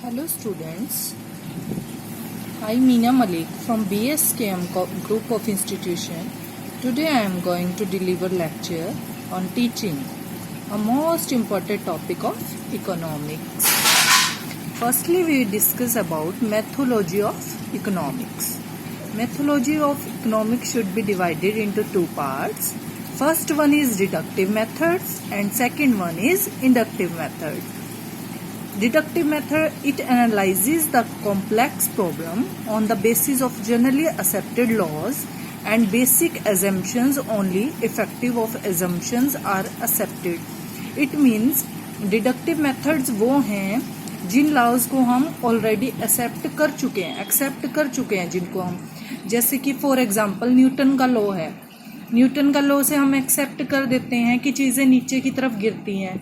Hello students, I'm Meena Malik from BSKM Group of Institution. Today I am going to deliver lecture on teaching, a most important topic of economics. Firstly, we discuss about methodology of economics. Methodology of economics should be divided into two parts. First one is deductive methods and second one is inductive methods. Deductive method, it analyzes the complex problem on the basis of generally accepted laws and basic assumptions. Only effective of assumptions are accepted. It means deductive methods वो हैं जिन laws को हम already accept कर चुके हैं जिनको हम, जैसे कि फॉर एग्जांपल न्यूटन का लॉ है। न्यूटन का लॉ से हम एक्सेप्ट कर देते हैं कि चीज़ें नीचे की तरफ गिरती हैं,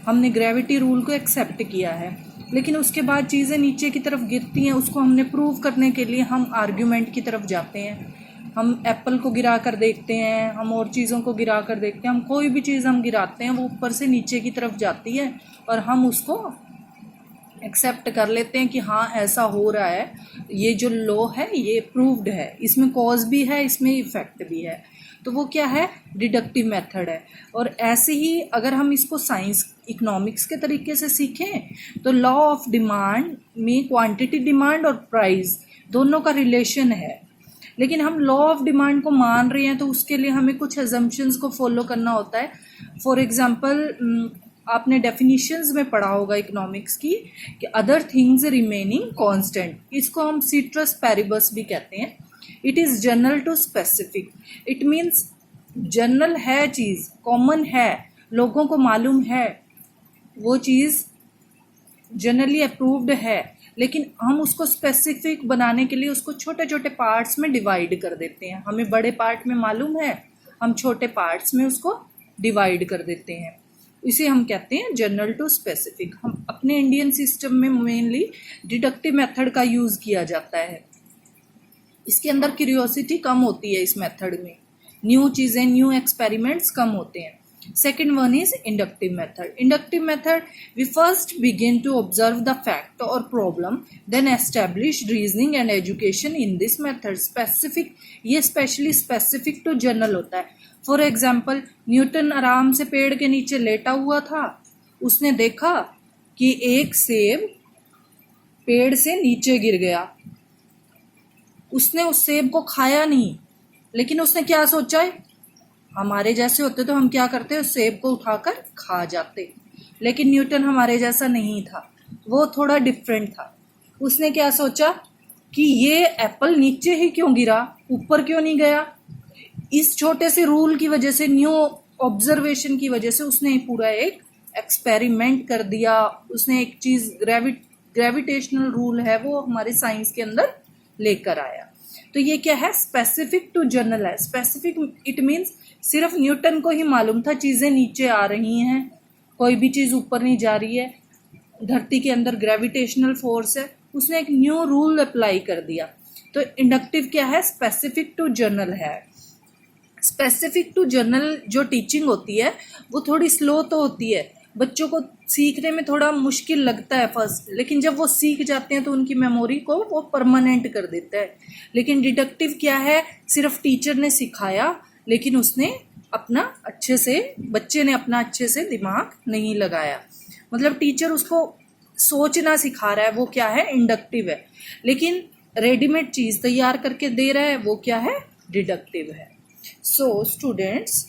हमने ग्रेविटी रूल को एक्सेप्ट किया है। लेकिन उसके बाद चीज़ें नीचे की तरफ गिरती हैं, उसको हमने प्रूव करने के लिए हम आर्ग्यूमेंट की तरफ जाते हैं। हम एप्पल को गिरा कर देखते हैं, हम और चीज़ों को गिरा कर देखते हैं, हम कोई भी चीज़ हम गिराते हैं वो ऊपर से नीचे की तरफ जाती है और हम उसको एक्सेप्ट कर लेते हैं कि हाँ ऐसा हो रहा है, ये जो लॉ है ये प्रूव्ड है, इसमें कॉज भी है, इसमें इफेक्ट भी है। तो वो क्या है, डिडक्टिव मेथड है। और ऐसे ही अगर हम इसको साइंस इकोनॉमिक्स के तरीके से सीखें तो लॉ ऑफ डिमांड में क्वांटिटी डिमांड और प्राइस दोनों का रिलेशन है। लेकिन हम लॉ ऑफ डिमांड को मान रहे हैं तो उसके लिए हमें कुछ अजम्पशंस को फॉलो करना होता है। फॉर एग्जांपल आपने डेफिनेशंस में पढ़ा होगा इकोनॉमिक्स की कि अदर थिंग्स रिमेनिंग कांस्टेंट, इसको हम सीट्रस पैरिबस भी कहते हैं। It is general to specific, it means general है, चीज़ कॉमन है, लोगों को मालूम है, वो चीज़ जनरली अप्रूव्ड है, लेकिन हम उसको स्पेसिफिक बनाने के लिए उसको छोटे छोटे पार्ट्स में डिवाइड कर देते हैं। हमें बड़े पार्ट में मालूम है, हम छोटे पार्ट्स में उसको डिवाइड कर देते हैं, इसे हम कहते हैं जनरल टू स्पेसिफिक। हम अपने इंडियन सिस्टम में मेनली डिडक्टिव मेथड का यूज़ किया जाता है। इसके अंदर क्यूरियोसिटी कम होती है, इस मेथड में न्यू चीज़ें, न्यू एक्सपेरिमेंट्स कम होते हैं। Second one is inductive method. Inductive method we first begin to observe the fact और problem, then establish reasoning and education in this method. Specific, ये स्पेशली स्पेसिफिक टू जनरल होता है। For example Newton आराम से पेड़ के नीचे लेटा हुआ था, उसने देखा कि एक सेब पेड़ से नीचे गिर गया। उसने उस सेब को खाया नहीं, लेकिन उसने क्या सोचा है, हमारे जैसे होते तो हम क्या करते, उस सेब को उठाकर खा जाते। लेकिन न्यूटन हमारे जैसा नहीं था, वो थोड़ा डिफरेंट था। उसने क्या सोचा कि ये एप्पल नीचे ही क्यों गिरा, ऊपर क्यों नहीं गया। इस छोटे से रूल की वजह से, न्यू ऑब्जर्वेशन की वजह से उसने पूरा एक एक्सपेरिमेंट कर दिया। उसने एक चीज ग्रेविटेशनल रूल है वो हमारे साइंस के अंदर लेकर आया। तो ये क्या है, स्पेसिफिक टू जनरल है। स्पेसिफिक इट मीन्स सिर्फ न्यूटन को ही मालूम था चीजें नीचे आ रही हैं, कोई भी चीज ऊपर नहीं जा रही है, धरती के अंदर ग्रेविटेशनल फोर्स है, उसने एक न्यू रूल अप्लाई कर दिया। तो इंडक्टिव क्या है, स्पेसिफिक टू जनरल है। स्पेसिफिक टू जनरल जो टीचिंग होती है वो थोड़ी स्लो तो होती है, बच्चों को सीखने में थोड़ा मुश्किल लगता है फर्स्ट, लेकिन जब वो सीख जाते हैं तो उनकी मेमोरी को वो परमानेंट कर देता है। लेकिन डिडक्टिव क्या है, सिर्फ टीचर ने सिखाया लेकिन उसने अपना अच्छे से, बच्चे ने अपना अच्छे से दिमाग नहीं लगाया, मतलब टीचर उसको सोचना सिखा रहा है, वो क्या है, इंडक्टिव है। लेकिन रेडीमेड चीज़ तैयार करके दे रहा है, वो क्या है, डिडक्टिव है। सो स्टूडेंट्स,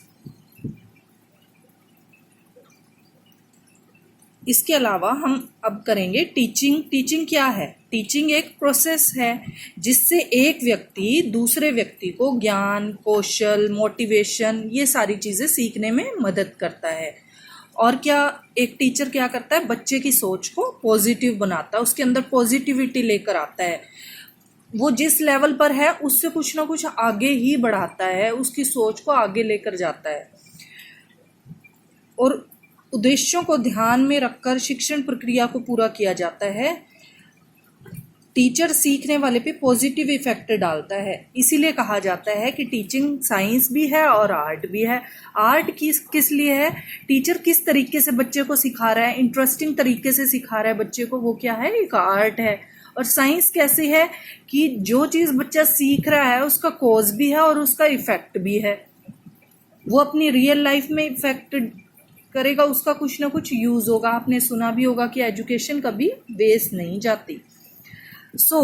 इसके अलावा हम अब करेंगे टीचिंग। टीचिंग क्या है, टीचिंग एक प्रोसेस है जिससे एक व्यक्ति दूसरे व्यक्ति को ज्ञान, कौशल, मोटिवेशन, ये सारी चीज़ें सीखने में मदद करता है। और क्या एक टीचर क्या करता है, बच्चे की सोच को पॉजिटिव बनाता है, उसके अंदर पॉजिटिविटी लेकर आता है, वो जिस लेवल पर है उससे कुछ ना कुछ आगे ही बढ़ाता है, उसकी सोच को आगे लेकर जाता है। और उद्देश्यों को ध्यान में रखकर शिक्षण प्रक्रिया को पूरा किया जाता है। टीचर सीखने वाले पे पॉजिटिव इफेक्ट डालता है। इसीलिए कहा जाता है कि टीचिंग साइंस भी है और आर्ट भी है। आर्ट किस लिए है? टीचर किस तरीके से बच्चे को सिखा रहा है, इंटरेस्टिंग तरीके से सिखा रहा है बच्चे को, वो क्या है? एक आर्ट है। और साइंस कैसे है कि जो चीज़ बच्चा सीख रहा है उसका कॉज भी है और उसका इफेक्ट भी है। वो अपनी रियल लाइफ में इफेक्ट करेगा, उसका कुछ ना कुछ यूज होगा। आपने सुना भी होगा कि एजुकेशन कभी वेस्ट नहीं जाती। So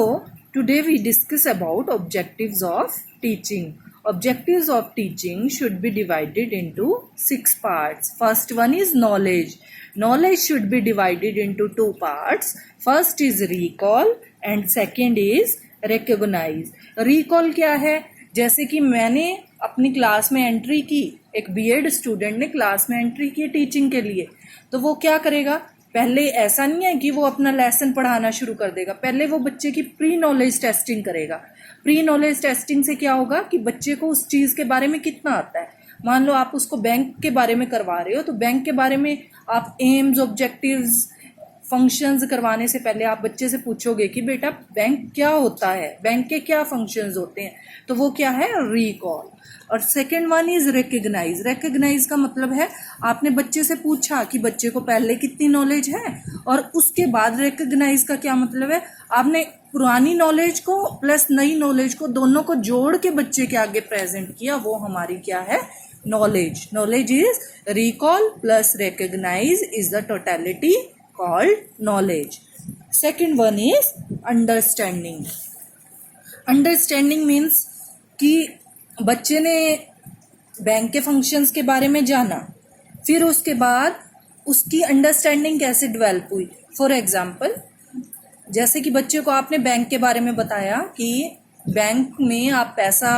today we discuss about objectives of teaching. Objectives of teaching should be divided into 6 parts. First one is knowledge. Knowledge should be divided into 2 parts. First is recall and second is recognize. Recall क्या है? जैसे कि मैंने अपनी class में entry की, एक BEd student ने क्लास में एंट्री की टीचिंग के लिए, तो वो क्या करेगा? पहले ऐसा नहीं है कि वो अपना लेसन पढ़ाना शुरू कर देगा, पहले वो बच्चे की प्री नॉलेज टेस्टिंग करेगा। प्री नॉलेज टेस्टिंग से क्या होगा कि बच्चे को उस चीज़ के बारे में कितना आता है। मान लो आप उसको बैंक के बारे में करवा रहे हो, तो बैंक के बारे में आप एम्स, ऑब्जेक्टिव्स, फंक्शंस करवाने से पहले आप बच्चे से पूछोगे कि बेटा बैंक क्या होता है, बैंक के क्या फंक्शंस होते हैं, तो वो क्या है? रिकॉल। और second one is recognise. Recognise का मतलब है आपने बच्चे से पूछा कि बच्चे को पहले कितनी नॉलेज है, और उसके बाद रिकग्नाइज का क्या मतलब है? आपने पुरानी नॉलेज को प्लस नई नॉलेज को दोनों को जोड़ के बच्चे के आगे प्रेजेंट किया, वो हमारी क्या है? Knowledge. Knowledge is recall plus recognise is the totality called knowledge. Second one is understanding. Understanding means कि बच्चे ने बैंक के फंक्शंस के बारे में जाना, फिर उसके बाद उसकी अंडरस्टैंडिंग कैसे डेवलप हुई। फॉर एग्जाम्पल, जैसे कि बच्चे को आपने बैंक के बारे में बताया कि बैंक में आप पैसा,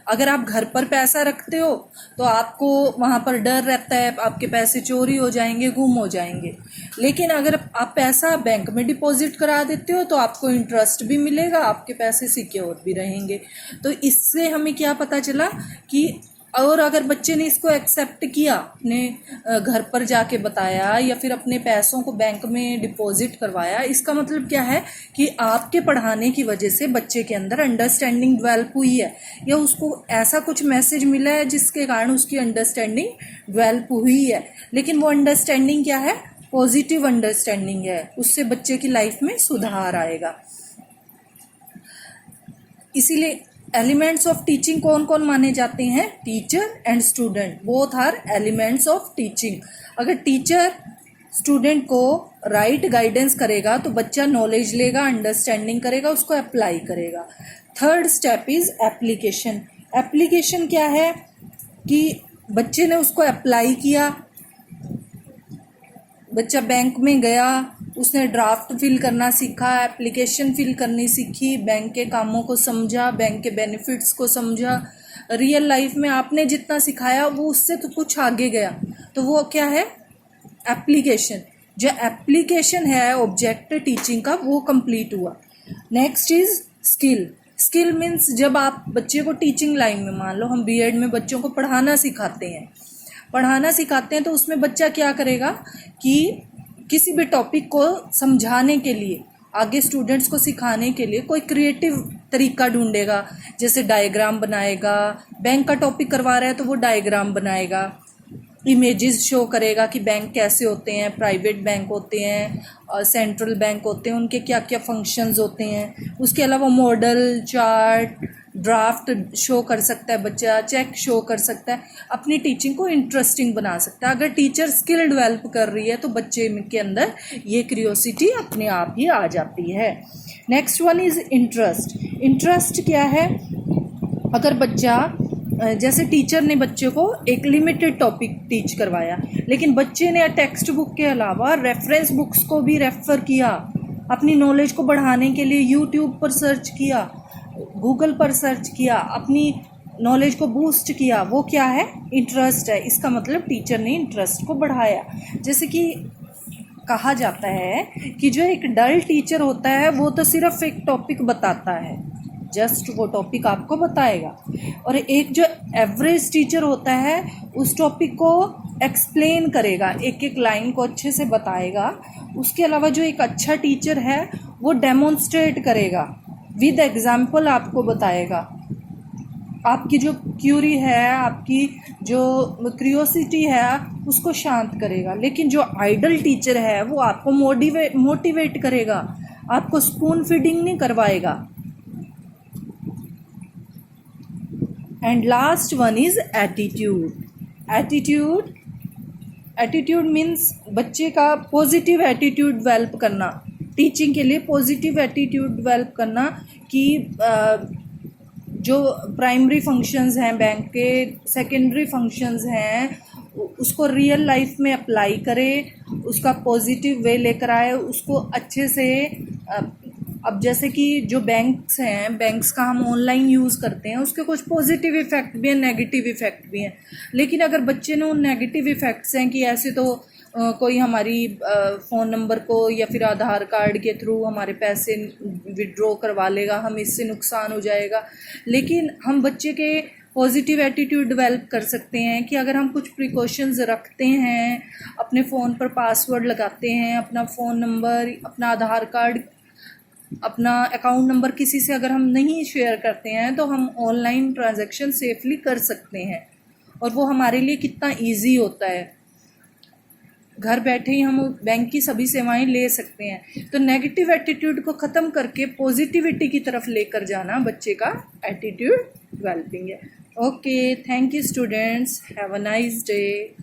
अगर आप घर पर पैसा रखते हो तो आपको वहाँ पर डर रहता है आपके पैसे चोरी हो जाएंगे, गुम हो जाएंगे। लेकिन अगर आप पैसा बैंक में डिपॉजिट करा देते हो तो आपको इंटरेस्ट भी मिलेगा, आपके पैसे सिक्योर भी रहेंगे। तो इससे हमें क्या पता चला कि, और अगर बच्चे ने इसको एक्सेप्ट किया, अपने घर पर जाके बताया या फिर अपने पैसों को बैंक में डिपॉजिट करवाया, इसका मतलब क्या है कि आपके पढ़ाने की वजह से बच्चे के अंदर अंडरस्टैंडिंग डेवलप हुई है, या उसको ऐसा कुछ मैसेज मिला है जिसके कारण उसकी अंडरस्टैंडिंग डेवलप हुई है। लेकिन वो अंडरस्टैंडिंग क्या है? पॉजिटिव अंडरस्टैंडिंग है, उससे बच्चे की लाइफ में सुधार आएगा। इसीलिए एलिमेंट्स ऑफ टीचिंग कौन कौन माने जाते हैं? Teacher and student, both are elements of teaching. अगर टीचर स्टूडेंट को राइट गाइडेंस करेगा तो बच्चा नॉलेज लेगा, अंडरस्टैंडिंग करेगा, उसको अप्लाई करेगा। Third step is application. Application क्या है कि बच्चे ने उसको अप्लाई किया, बच्चा बैंक में गया, उसने ड्राफ्ट फिल करना सीखा, एप्लीकेशन फिल करनी सीखी, बैंक के कामों को समझा, बैंक के बेनिफिट्स को समझा। रियल लाइफ में आपने जितना सिखाया वो उससे तो कुछ आगे गया, तो वो क्या है? एप्लीकेशन। जो एप्लीकेशन है ऑब्जेक्ट टीचिंग का, वो कंप्लीट हुआ। Next is skill. Skill means जब आप बच्चे को टीचिंग लाइन में, मान लो हम बीएड में बच्चों को पढ़ाना सिखाते हैं तो उसमें बच्चा क्या करेगा कि किसी भी टॉपिक को समझाने के लिए, आगे स्टूडेंट्स को सिखाने के लिए कोई क्रिएटिव तरीका ढूंढेगा। जैसे डायग्राम बनाएगा, बैंक का टॉपिक करवा रहा है तो वो डायग्राम बनाएगा, इमेजेस शो करेगा कि बैंक कैसे होते हैं, प्राइवेट बैंक होते हैं और सेंट्रल बैंक होते हैं, उनके क्या क्या फंक्शंस होते हैं। उसके अलावा मॉडल, चार्ट, ड्राफ्ट शो कर सकता है बच्चा, चेक शो कर सकता है, अपनी टीचिंग को इंटरेस्टिंग बना सकता है। अगर टीचर स्किल डेवलप कर रही है तो बच्चे के अंदर ये क्यूरियोसिटी अपने आप ही आ जाती है। Next one is interest. Interest क्या है? अगर बच्चा, जैसे टीचर ने बच्चे को एक लिमिटेड टॉपिक टीच करवाया, लेकिन बच्चे ने टेक्स्ट बुक के अलावा रेफरेंस बुक्स को भी रेफर किया, अपनी नॉलेज को बढ़ाने के लिए यूट्यूब पर सर्च किया, गूगल पर सर्च किया, अपनी नॉलेज को बूस्ट किया, वो क्या है? इंटरेस्ट है। इसका मतलब टीचर ने इंटरेस्ट को बढ़ाया। जैसे कि कहा जाता है कि जो एक डल टीचर होता है वो तो सिर्फ एक टॉपिक बताता है, जस्ट वो टॉपिक आपको बताएगा, और एक जो एवरेज टीचर होता है उस टॉपिक को एक्सप्लेन करेगा, एक एक लाइन को अच्छे से बताएगा। उसके अलावा जो एक अच्छा टीचर है वो डेमोन्स्ट्रेट करेगा, विद एग्जाम्पल आपको बताएगा, आपकी जो क्यूरी है, आपकी जो क्यूरियोसिटी है उसको शांत करेगा। लेकिन जो आइडल टीचर है वो आपको मोटिवेट करेगा, आपको स्पून फीडिंग नहीं करवाएगा। And last one is attitude. Attitude means बच्चे का पॉजिटिव एटीट्यूड डेवलप करना, टीचिंग के लिए पॉजिटिव एटीट्यूड डेवलप करना कि जो प्राइमरी फंक्शंस हैं बैंक के, सेकेंडरी फंक्शंस हैं, उसको रियल लाइफ में अप्लाई करे, उसका पॉजिटिव वे लेकर आए, उसको अच्छे से। अब जैसे कि जो बैंक्स हैं, बैंक्स का हम ऑनलाइन यूज़ करते हैं, उसके कुछ पॉजिटिव इफ़ेक्ट भी हैं, नेगेटिव इफ़ेक्ट भी हैं। लेकिन अगर बच्चे ने उन नेगेटिव इफ़ेक्ट्स हैं कि ऐसे तो कोई हमारी फ़ोन नंबर को या फिर आधार कार्ड के थ्रू हमारे पैसे विड्रॉ करवा लेगा, हम इससे नुकसान हो जाएगा। लेकिन हम बच्चे के पॉजिटिव एटीट्यूड डेवलप कर सकते हैं कि अगर हम कुछ प्रिकॉशंस रखते हैं, अपने फ़ोन पर पासवर्ड लगाते हैं, अपना फ़ोन नंबर, अपना आधार कार्ड, अपना अकाउंट नंबर किसी से अगर हम नहीं शेयर करते हैं तो हम ऑनलाइन ट्रांजैक्शन सेफली कर सकते हैं। और वो हमारे लिए कितना ईजी होता है, घर बैठे ही हम बैंक की सभी सेवाएं ले सकते हैं। तो नेगेटिव एटीट्यूड को ख़त्म करके पॉजिटिविटी की तरफ लेकर जाना बच्चे का एटीट्यूड डेवलपिंग है। Okay, thank you students, have a nice day.